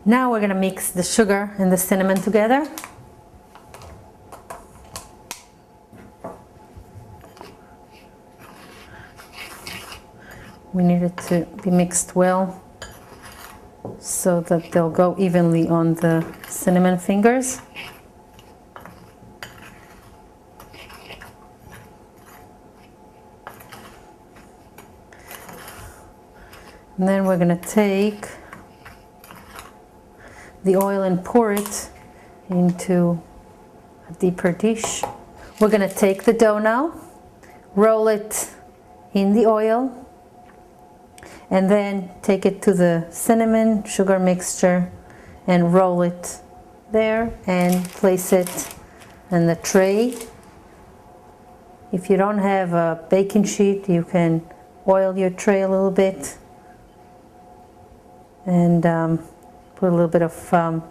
Now we're going to mix the sugar and the cinnamon together. We need it to be mixed well so that they'll go evenly on the cinnamon fingers. And then we're going to take the oil and pour it into a deeper dish. We're going to take the dough now, roll it in the oil, and then take it to the cinnamon sugar mixture and roll it there and place it in the tray. If you don't have a baking sheet, you can oil your tray a little bit and put a little bit of flour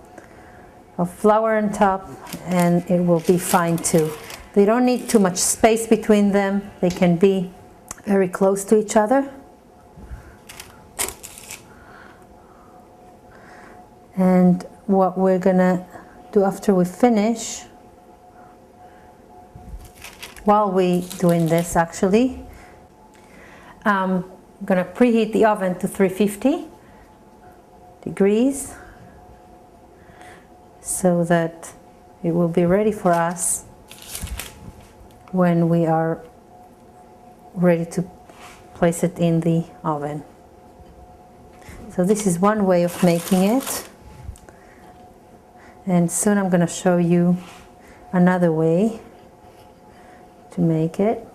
on top, and it will be fine too. They don't need too much space between them. They can be very close to each other. And what we're gonna do after we finish, while we doing this actually, I'm gonna preheat the oven to 350 degrees so that it will be ready for us when we are ready to place it in the oven. So this is one way of making it. And soon I'm going to show you another way to make it.